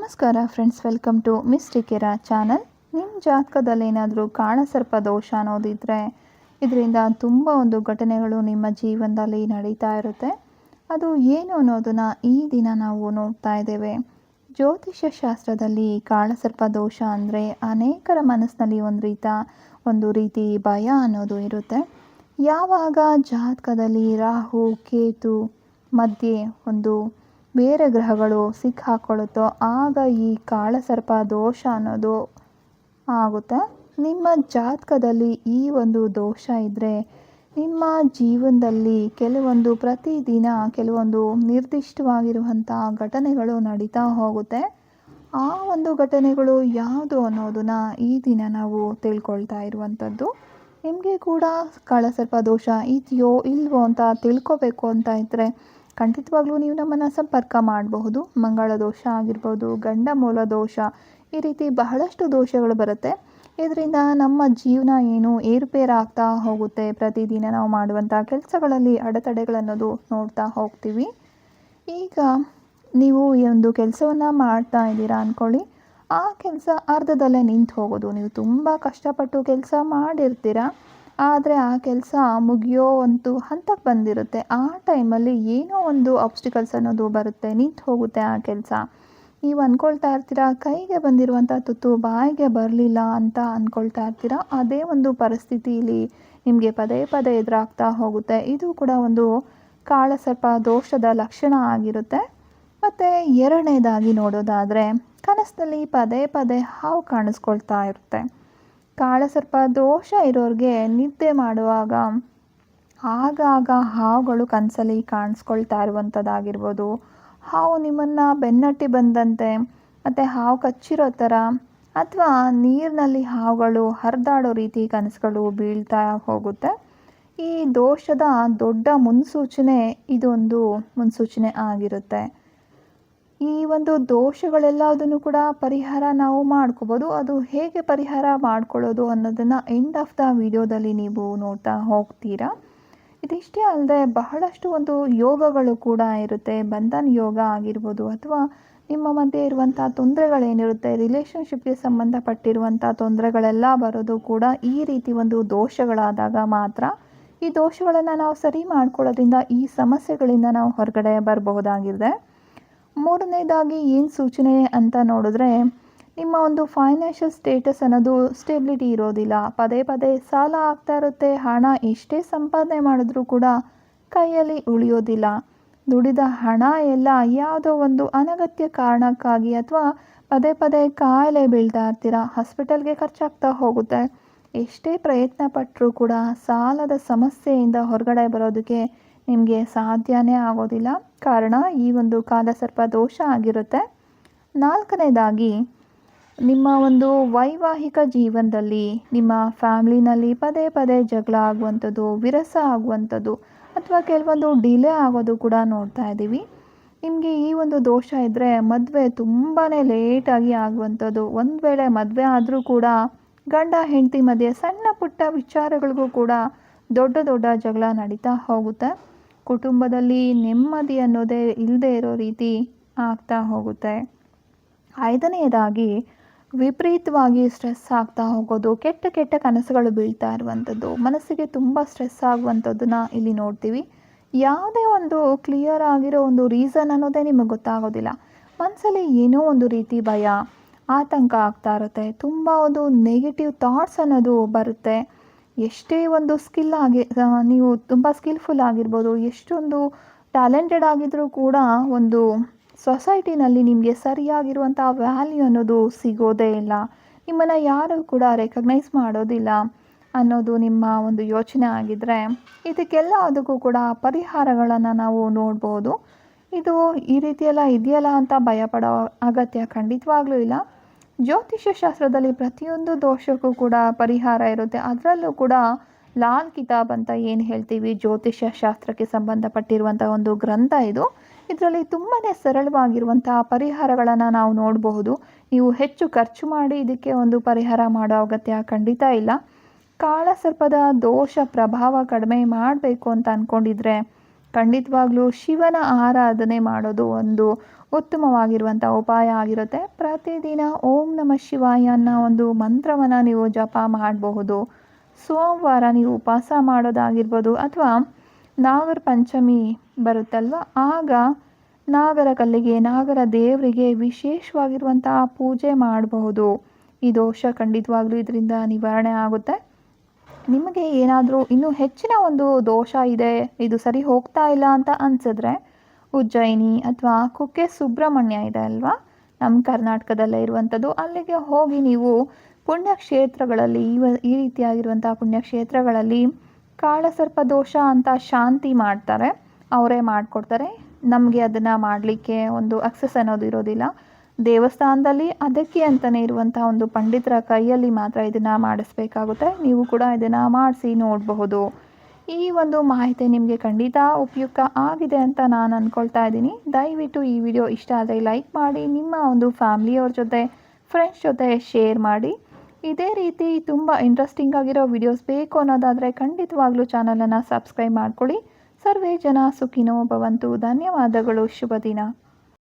ನಮಸ್ಕಾರ friends, welcome to ಮಿಸ್ಟಿಕೆರ channel. ನಿಮ್ಮ ಜಾತಕದಲ್ಲಿ ಏನಾದರೂ ಕಾಳಸರ್ಪ ದೋಷ ಅನ್ನೋದಿದ್ದರೆ ಇದರಿಂದ ತುಂಬ ಒಂದು ಘಟನೆಗಳು ನಿಮ್ಮ ಜೀವನದಲ್ಲಿ ನಡೀತಾ ಇರುತ್ತೆ. ಅದು ಏನು ಅನ್ನೋದನ್ನು ಈ ದಿನ ನಾವು ನೋಡ್ತಾ ಇದ್ದೇವೆ. ಜ್ಯೋತಿಷ್ಯ ಶಾಸ್ತ್ರದಲ್ಲಿ ಕಾಳಸರ್ಪ ದೋಷ ಅಂದರೆ ಅನೇಕರ ಮನಸ್ಸಿನಲ್ಲಿ ಒಂದು ರೀತಿ ಭಯ ಅನ್ನೋದು ಇರುತ್ತೆ. ಯಾವಾಗ ಜಾತಕದಲ್ಲಿ ರಾಹು ಕೇತು ಮಧ್ಯೆ ಒಂದು ಬೇರೆ ಗ್ರಹಗಳು ಸಿಕ್ಕಾಕೊಳ್ಳುತ್ತೋ ಆಗ ಈ ಕಾಳಸರ್ಪ ದೋಷ ಅನ್ನೋದು ಆಗುತ್ತೆ. ನಿಮ್ಮ ಜಾತಕದಲ್ಲಿ ಈ ಒಂದು ದೋಷ ಇದ್ದರೆ ನಿಮ್ಮ ಜೀವನದಲ್ಲಿ ಪ್ರತಿದಿನ ಕೆಲವೊಂದು ನಿರ್ದಿಷ್ಟವಾಗಿರುವಂಥ ಘಟನೆಗಳು ನಡೀತಾ ಹೋಗುತ್ತೆ. ಆ ಒಂದು ಘಟನೆಗಳು ಯಾವುದು ಅನ್ನೋದನ್ನು ಈ ದಿನ ನಾವು ತಿಳ್ಕೊಳ್ತಾ ಇರುವಂಥದ್ದು. ನಿಮಗೆ ಕೂಡ ಕಾಳಸರ್ಪ ದೋಷ ಇದೆಯೋ ಇಲ್ವೋ ಅಂತ ತಿಳ್ಕೊಬೇಕು ಅಂತ ಇದ್ದರೆ ಖಂಡಿತವಾಗ್ಲೂ ನೀವು ನಮ್ಮನ್ನು ಸಂಪರ್ಕ ಮಾಡಬಹುದು. ಮಂಗಳ ದೋಷ ಆಗಿರ್ಬೋದು, ಗಂಡ ಮೂಲ ದೋಷ, ಈ ರೀತಿ ಬಹಳಷ್ಟು ದೋಷಗಳು ಬರುತ್ತೆ. ಇದರಿಂದ ನಮ್ಮ ಜೀವನ ಏರುಪೇರಾಗ್ತಾ ಹೋಗುತ್ತೆ. ಪ್ರತಿದಿನ ನಾವು ಮಾಡುವಂಥ ಕೆಲಸಗಳಲ್ಲಿ ಅಡೆತಡೆಗಳನ್ನೋದು ನೋಡ್ತಾ ಹೋಗ್ತೀವಿ. ಈಗ ನೀವು ಈ ಒಂದು ಕೆಲಸವನ್ನು ಮಾಡ್ತಾ ಇದ್ದೀರಾ ಅಂದ್ಕೊಳ್ಳಿ, ಆ ಕೆಲಸ ಅರ್ಧದಲ್ಲೇ ನಿಂತು ಹೋಗೋದು. ನೀವು ತುಂಬ ಕಷ್ಟಪಟ್ಟು ಕೆಲಸ ಮಾಡಿರ್ತೀರ, ಆದರೆ ಆ ಕೆಲಸ ಮುಗಿಯೋ ಒಂದು ಹಂತಕ್ಕೆ ಬಂದಿರುತ್ತೆ. ಆ ಟೈಮಲ್ಲಿ ಏನೋ ಒಂದು ಆಬ್ಸ್ಟಿಕಲ್ಸ್ ಅನ್ನೋದು ಬರುತ್ತೆ, ನಿಂತು ಹೋಗುತ್ತೆ ಆ ಕೆಲಸ. ನೀವು ಅಂದ್ಕೊಳ್ತಾ ಇರ್ತೀರ ಕೈಗೆ ಬಂದಿರುವಂಥ ತುತ್ತು ಬಾಯಿಗೆ ಬರಲಿಲ್ಲ ಅಂತ ಅಂದ್ಕೊಳ್ತಾ ಇರ್ತೀರ. ಅದೇ ಒಂದು ಪರಿಸ್ಥಿತಿಯಲ್ಲಿ ನಿಮಗೆ ಪದೇ ಪದೇ ಎದುರಾಗ್ತಾ ಹೋಗುತ್ತೆ. ಇದು ಕೂಡ ಒಂದು ಕಾಳಸರ್ಪ ದೋಷದ ಲಕ್ಷಣ ಆಗಿರುತ್ತೆ. ಮತ್ತು ಎರಡನೇದಾಗಿ ನೋಡೋದಾದರೆ ಕನಸಿನಲ್ಲಿ ಪದೇ ಪದೇ ಹಾವು ಕಾಣಿಸ್ಕೊಳ್ತಾ ಇರುತ್ತೆ. ಕಾಳಸರ್ಪ ದೋಷ ಇರೋರಿಗೆ ನಿದ್ದೆ ಮಾಡುವಾಗ ಆಗಾಗ ಹಾವುಗಳು ಕನಸಲ್ಲಿ ಕಾಣಿಸ್ಕೊಳ್ತಾ ಇರುವಂಥದ್ದಾಗಿರ್ಬೋದು, ಹಾವು ನಿಮ್ಮನ್ನು ಬೆನ್ನಟ್ಟಿ ಬಂದಂತೆ ಮತ್ತು ಹಾವು ಕಚ್ಚಿರೋ ಥರ, ಅಥವಾ ನೀರಿನಲ್ಲಿ ಹಾವುಗಳು ಹರಿದಾಡೋ ರೀತಿ ಕನಸುಗಳು ಬೀಳ್ತಾ ಹೋಗುತ್ತೆ. ಈ ದೋಷದ ದೊಡ್ಡ ಮುನ್ಸೂಚನೆ ಇದೊಂದು ಮುನ್ಸೂಚನೆ ಆಗಿರುತ್ತೆ. ಈ ಒಂದು ದೋಷಗಳೆಲ್ಲದನ್ನು ಕೂಡ ಪರಿಹಾರ ನಾವು ಮಾಡ್ಕೋಬೋದು. ಅದು ಹೇಗೆ ಪರಿಹಾರ ಮಾಡ್ಕೊಳ್ಳೋದು ಅನ್ನೋದನ್ನು ಎಂಡ್ ಆಫ್ ದ ವಿಡಿಯೋದಲ್ಲಿ ನೀವು ನೋಡ್ತಾ ಹೋಗ್ತೀರಾ. ಇದಿಷ್ಟೇ ಅಲ್ಲದೆ ಬಹಳಷ್ಟು ಒಂದು ಯೋಗಗಳು ಕೂಡ ಇರುತ್ತೆ. ಬಂಧನ್ ಯೋಗ ಆಗಿರ್ಬೋದು, ಅಥವಾ ನಿಮ್ಮ ಮಧ್ಯೆ ಇರುವಂಥ ತೊಂದರೆಗಳೇನಿರುತ್ತೆ, ರಿಲೇಷನ್ಶಿಪ್ಗೆ ಸಂಬಂಧಪಟ್ಟಿರುವಂಥ ತೊಂದರೆಗಳೆಲ್ಲ ಬರೋದು ಕೂಡ ಈ ರೀತಿ ಒಂದು ದೋಷಗಳಾದಾಗ ಮಾತ್ರ. ಈ ದೋಷಗಳನ್ನು ನಾವು ಸರಿ ಮಾಡ್ಕೊಳ್ಳೋದ್ರಿಂದ ಈ ಸಮಸ್ಯೆಗಳಿಂದ ನಾವು ಹೊರಗಡೆ ಬರಬಹುದಾಗಿದೆ. ಮೂರನೇದಾಗಿ ಏನು ಸೂಚನೆ ಅಂತ ನೋಡಿದ್ರೆ, ನಿಮ್ಮ ಒಂದು ಫೈನಾನ್ಷಿಯಲ್ ಸ್ಟೇಟಸ್ ಅನ್ನೋದು ಸ್ಟೆಬಿಲಿಟಿ ಇರೋದಿಲ್ಲ. ಪದೇ ಪದೇ ಸಾಲ ಆಗ್ತಾ ಇರುತ್ತೆ. ಹಣ ಎಷ್ಟೇ ಸಂಪಾದನೆ ಮಾಡಿದ್ರೂ ಕೂಡ ಕೈಯಲ್ಲಿ ಉಳಿಯೋದಿಲ್ಲ. ದುಡಿದ ಹಣ ಎಲ್ಲ ಯಾವುದೋ ಒಂದು ಅನಗತ್ಯ ಕಾರಣಕ್ಕಾಗಿ ಅಥವಾ ಪದೇ ಪದೇ ಕಾಯಿಲೆ ಬೀಳ್ತಾ ಇರ್ತೀರ, ಹಾಸ್ಪಿಟಲ್ಗೆ ಖರ್ಚಾಗ್ತಾ ಹೋಗುತ್ತೆ. ಎಷ್ಟೇ ಪ್ರಯತ್ನ ಪಟ್ಟರೂ ಕೂಡ ಸಾಲದ ಸಮಸ್ಯೆಯಿಂದ ಹೊರಗಡೆ ಬರೋದಕ್ಕೆ ನಿಮಗೆ ಸಾಧ್ಯನೇ ಆಗೋದಿಲ್ಲ. ಕಾರಣ ಈ ಒಂದು ಕಾಳಸರ್ಪ ದೋಷ ಆಗಿರುತ್ತೆ. ನಾಲ್ಕನೇದಾಗಿ ನಿಮ್ಮ ಒಂದು ವೈವಾಹಿಕ ಜೀವನದಲ್ಲಿ ನಿಮ್ಮ ಫ್ಯಾಮ್ಲಿನಲ್ಲಿ ಪದೇ ಪದೇ ಜಗಳ ಆಗುವಂಥದ್ದು, ವಿರಸ ಆಗುವಂಥದ್ದು, ಅಥವಾ ಕೆಲವೊಂದು ಡಿಲೇ ಆಗೋದು ಕೂಡ ನೋಡ್ತಾ ಇದ್ದೀವಿ. ನಿಮಗೆ ಈ ಒಂದು ದೋಷ ಇದ್ದರೆ ಮದುವೆ ತುಂಬಾ ಲೇಟಾಗಿ ಆಗುವಂಥದ್ದು. ಒಂದು ವೇಳೆ ಮದುವೆ ಆದರೂ ಕೂಡ ಗಂಡ ಹೆಂಡತಿ ಮಧ್ಯೆ ಸಣ್ಣ ಪುಟ್ಟ ವಿಚಾರಗಳಿಗೂ ಕೂಡ ದೊಡ್ಡ ದೊಡ್ಡ ಜಗಳ ನಡೀತಾ ಹೋಗುತ್ತೆ. ಕುಟುಂಬದಲ್ಲಿ ನೆಮ್ಮದಿ ಅನ್ನೋದೇ ಇಲ್ಲದೆ ಇರೋ ರೀತಿ ಆಗ್ತಾ ಹೋಗುತ್ತೆ. ಐದನೆಯದಾಗಿ ವಿಪರೀತವಾಗಿ ಸ್ಟ್ರೆಸ್ ಆಗ್ತಾ ಹೋಗೋದು, ಕೆಟ್ಟ ಕೆಟ್ಟ ಕನಸುಗಳು ಬೀಳ್ತಾ ಇರುವಂಥದ್ದು, ಮನಸ್ಸಿಗೆ ತುಂಬ ಸ್ಟ್ರೆಸ್ ಆಗುವಂಥದ್ದನ್ನ ಇಲ್ಲಿ ನೋಡ್ತೀವಿ. ಯಾವುದೇ ಒಂದು ಕ್ಲಿಯರ್ ಆಗಿರೋ ಒಂದು ರೀಸನ್ ಅನ್ನೋದೇ ನಿಮಗೆ ಗೊತ್ತಾಗೋದಿಲ್ಲ. ಮನಸ್ಸಲ್ಲಿ ಏನೋ ಒಂದು ರೀತಿ ಭಯ, ಆತಂಕ ಆಗ್ತಾ ಇರುತ್ತೆ. ತುಂಬ ಒಂದು ನೆಗೆಟಿವ್ ಥಾಟ್ಸ್ ಅನ್ನೋದು ಬರುತ್ತೆ. ಎಷ್ಟೇ ಒಂದು ನೀವು ತುಂಬ ಸ್ಕಿಲ್ಫುಲ್ ಆಗಿರ್ಬೋದು, ಎಷ್ಟೊಂದು ಟ್ಯಾಲೆಂಟೆಡ್ ಆಗಿದ್ರೂ ಕೂಡ ಒಂದು ಸೊಸೈಟಿನಲ್ಲಿ ನಿಮಗೆ ಸರಿಯಾಗಿರುವಂಥ ವ್ಯಾಲ್ಯೂ ಅನ್ನೋದು ಸಿಗೋದೇ ಇಲ್ಲ. ನಿಮ್ಮನ್ನು ಯಾರೂ ಕೂಡ ರೆಕಗ್ನೈಸ್ ಮಾಡೋದಿಲ್ಲ ಅನ್ನೋದು ನಿಮ್ಮ ಒಂದು ಯೋಚನೆ ಆಗಿದ್ದರೆ ಅದಕ್ಕೂ ಕೂಡ ಪರಿಹಾರಗಳನ್ನು ನಾವು ನೋಡ್ಬೋದು. ಇದು ಈ ರೀತಿಯೆಲ್ಲ ಇದೆಯಲ್ಲ ಅಂತ ಭಯಪಡೋ ಅಗತ್ಯ ಖಂಡಿತವಾಗ್ಲೂ ಇಲ್ಲ. ಜ್ಯೋತಿಷ್ಯ ಶಾಸ್ತ್ರದಲ್ಲಿ ಪ್ರತಿಯೊಂದು ದೋಷಕ್ಕೂ ಕೂಡ ಪರಿಹಾರ ಇರುತ್ತೆ. ಅದರಲ್ಲೂ ಕೂಡ ಲಾಲ್ ಕಿತಾಬ್ ಅಂತ ಏನು ಹೇಳ್ತೀವಿ, ಜ್ಯೋತಿಷ್ಯ ಶಾಸ್ತ್ರಕ್ಕೆ ಸಂಬಂಧಪಟ್ಟಿರುವಂಥ ಒಂದು ಗ್ರಂಥ ಇದು. ಇದರಲ್ಲಿ ತುಂಬಾ ಸರಳವಾಗಿರುವಂಥ ಪರಿಹಾರಗಳನ್ನು ನಾವು ನೋಡಬಹುದು. ನೀವು ಹೆಚ್ಚು ಖರ್ಚು ಮಾಡಿ ಇದಕ್ಕೆ ಒಂದು ಪರಿಹಾರ ಮಾಡೋ ಅಗತ್ಯ ಖಂಡಿತ ಇಲ್ಲ. ಕಾಳಸರ್ಪದ ದೋಷ ಪ್ರಭಾವ ಕಡಿಮೆ ಮಾಡಬೇಕು ಅಂತ ಅಂದ್ಕೊಂಡಿದ್ರೆ ಖಂಡಿತವಾಗ್ಲೂ ಶಿವನ ಆರಾಧನೆ ಮಾಡೋದು ಒಂದು ಉತ್ತಮವಾಗಿರುವಂಥ ಉಪಾಯ ಆಗಿರುತ್ತೆ. ಪ್ರತಿದಿನ ಓಂ ನಮಃ ಶಿವಾಯ ಅನ್ನೋ ಒಂದು ಮಂತ್ರವನ್ನು ನೀವು ಜಪ ಮಾಡಬಹುದು. ಸೋಮವಾರ ನೀವು ಉಪವಾಸ ಮಾಡೋದಾಗಿರ್ಬೋದು, ಅಥವಾ ನಾಗರ ಪಂಚಮಿ ಬರುತ್ತಲ್ವ, ಆಗ ನಾಗರ ಕಲ್ಲಿಗೆ, ನಾಗರ ದೇವರಿಗೆ ವಿಶೇಷವಾಗಿರುವಂತಹ ಪೂಜೆ ಮಾಡಬಹುದು. ಈ ದೋಷ ಖಂಡಿತವಾಗ್ಲೂ ಇದರಿಂದ ನಿವಾರಣೆ ಆಗುತ್ತೆ. ನಿಮಗೆ ಏನಾದರೂ ಇನ್ನೂ ಹೆಚ್ಚಿನ ಒಂದು ದೋಷ ಇದೆ, ಇದು ಸರಿ ಹೋಗ್ತಾ ಇಲ್ಲ ಅಂತ ಅನಿಸಿದ್ರೆ, ಉಜ್ಜಯಿನಿ ಅಥವಾ ಕುಕ್ಕೆ ಸುಬ್ರಹ್ಮಣ್ಯ ಇದೆ ಅಲ್ವಾ, ನಮ್ಮ ಕರ್ನಾಟಕದಲ್ಲೇ ಇರುವಂಥದ್ದು, ಅಲ್ಲಿಗೆ ಹೋಗಿ ನೀವು ಪುಣ್ಯಕ್ಷೇತ್ರಗಳಲ್ಲಿ ಈ ರೀತಿಯಾಗಿರುವಂಥ ಪುಣ್ಯಕ್ಷೇತ್ರಗಳಲ್ಲಿ ಕಾಳಸರ್ಪ ದೋಷ ಅಂತ ಶಾಂತಿ ಮಾಡ್ತಾರೆ, ಅವರೇ ಮಾಡಿಕೊಡ್ತಾರೆ. ನಮಗೆ ಅದನ್ನು ಮಾಡಲಿಕ್ಕೆ ಒಂದು ಅಕ್ಸೆಸ್ ಅನ್ನೋದು ಇರೋದಿಲ್ಲ. ದೇವಸ್ಥಾನದಲ್ಲಿ ಅದಕ್ಕೆ ಅಂತಲೇ ಇರುವಂಥ ಒಂದು ಪಂಡಿತರ ಕೈಯಲ್ಲಿ ಮಾತ್ರ ಇದನ್ನು ಮಾಡಿಸ್ಬೇಕಾಗುತ್ತೆ. ನೀವು ಕೂಡ ಇದನ್ನು ಮಾಡಿಸಿ ನೋಡಬಹುದು. ಈ ಒಂದು ಮಾಹಿತಿ ನಿಮಗೆ ಖಂಡಿತ ಉಪಯುಕ್ತ ಆಗಿದೆ ಅಂತ ನಾನು ಅಂದ್ಕೊಳ್ತಾ ಇದ್ದೀನಿ. ದಯವಿಟ್ಟು ಈ ವಿಡಿಯೋ ಇಷ್ಟ ಆದರೆ ಲೈಕ್ ಮಾಡಿ, ನಿಮ್ಮ ಒಂದು ಫ್ಯಾಮಿಲಿಯವ್ರ ಜೊತೆ, ಫ್ರೆಂಡ್ಸ್ ಜೊತೆ ಶೇರ್ ಮಾಡಿ. ಇದೇ ರೀತಿ ತುಂಬ ಇಂಟ್ರೆಸ್ಟಿಂಗ್ ಆಗಿರೋ ವಿಡಿಯೋಸ್ ಬೇಕು ಅನ್ನೋದಾದರೆ ಖಂಡಿತವಾಗ್ಲೂ ಚಾನಲನ್ನು ಸಬ್ಸ್ಕ್ರೈಬ್ ಮಾಡ್ಕೊಳ್ಳಿ. ಸರ್ವೇ ಜನ ಸುಖಿನೋ ಭವಂತು. ಧನ್ಯವಾದಗಳು. ಶುಭ ದಿನ.